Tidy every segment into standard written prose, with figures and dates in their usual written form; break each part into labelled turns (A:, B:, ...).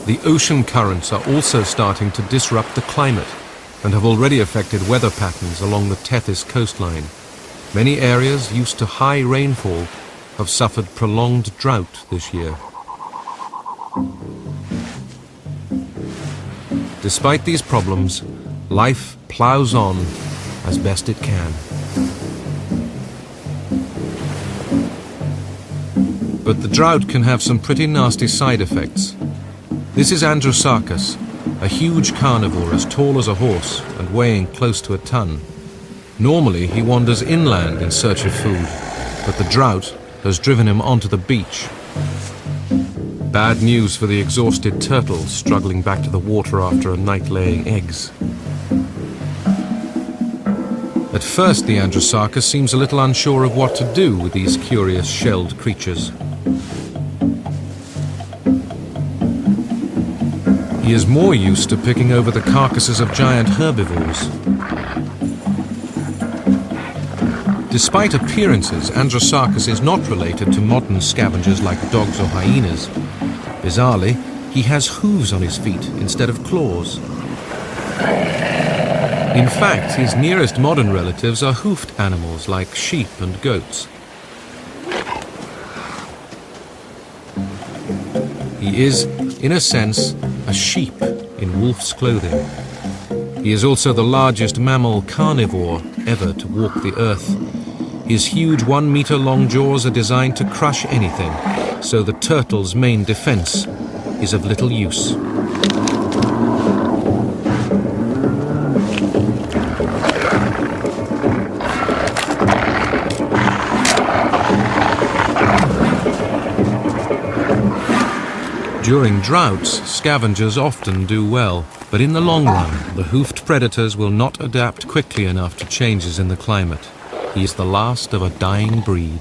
A: The ocean currents are also starting to disrupt the climate and have already affected weather patterns along the Tethys coastline. Many areas used to high rainfall have suffered prolonged drought this year. Despite these problems, life plows on as best it can. But the drought can have some pretty nasty side effects. This is Androsarchus, a huge carnivore as tall as a horse and weighing close to a ton. Normally he wanders inland in search of food, but the drought has driven him onto the beach. Bad news for the exhausted turtle struggling back to the water after a night laying eggs. At first the Androsarchus seems a little unsure of what to do with these curious shelled creatures. He is more used to picking over the carcasses of giant herbivores. Despite appearances, Androsarchus is not related to modern scavengers like dogs or hyenas. Bizarrely, he has hooves on his feet instead of claws. In fact, his nearest modern relatives are hoofed animals like sheep and goats. He is, in a sense, a sheep in wolf's clothing. He is also the largest mammal carnivore ever to walk the earth. His huge 1-meter-long jaws are designed to crush anything, so the turtle's main defense is of little use. During droughts, scavengers often do well, but in the long run, the hoofed predators will not adapt quickly enough to changes in the climate. He is the last of a dying breed.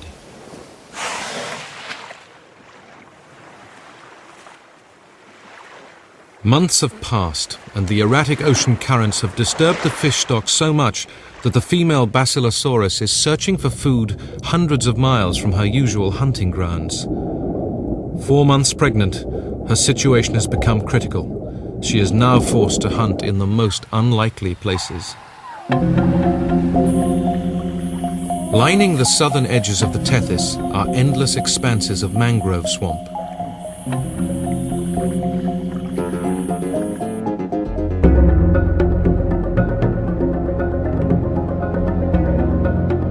A: Months have passed, and the erratic ocean currents have disturbed the fish stock so much that the female Basilosaurus is searching for food hundreds of miles from her usual hunting grounds. 4 months pregnant, her situation has become critical. She is now forced to hunt in the most unlikely places. Lining the southern edges of the Tethys are endless expanses of mangrove swamp.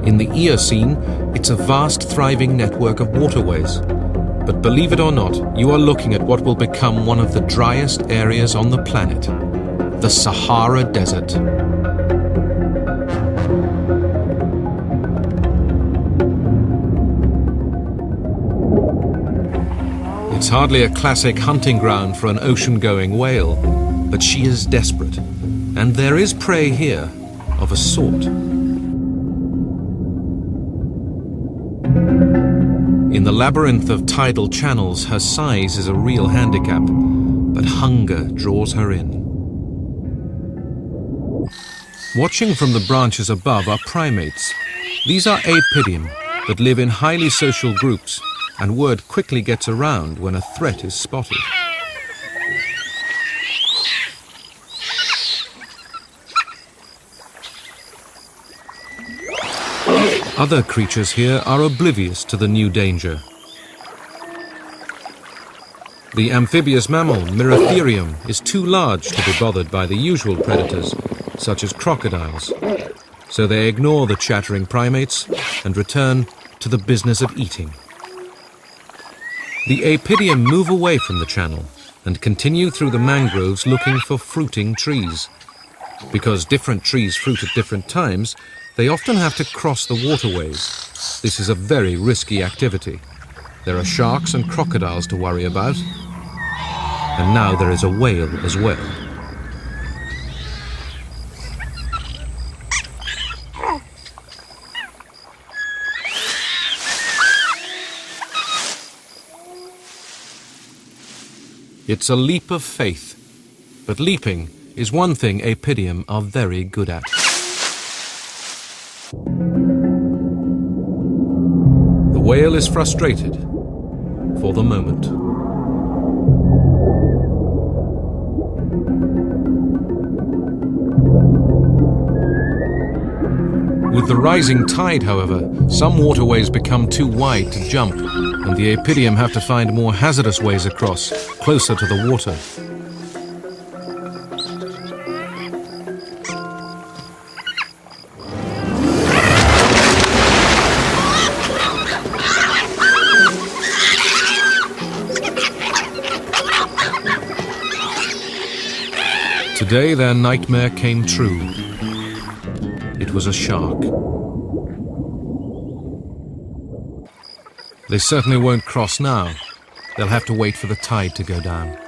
A: In the Eocene, it's a vast, thriving network of waterways. But believe it or not, you are looking at what will become one of the driest areas on the planet, the Sahara Desert. It's hardly a classic hunting ground for an ocean-going whale, but she is desperate, and there is prey here of a sort. In the labyrinth of tidal channels, her size is a real handicap, but hunger draws her in. Watching from the branches above are primates. These are apidium that live in highly social groups, and word quickly gets around when a threat is spotted. Other creatures here are oblivious to the new danger. The amphibious mammal Miratherium is too large to be bothered by the usual predators, such as crocodiles, so they ignore the chattering primates and return to the business of eating. The apidium move away from the channel and continue through the mangroves looking for fruiting trees. Because different trees fruit at different times, they often have to cross the waterways. This is a very risky activity. There are sharks and crocodiles to worry about, and now there is a whale as well. It's a leap of faith, but leaping is one thing apidium are very good at. The whale is frustrated for the moment. With the rising tide, however, some waterways become too wide to jump, and the Apidium have to find more hazardous ways across, closer to the water. Today their nightmare came true. It was a shark. They certainly won't cross now. They'll have to wait for the tide to go down.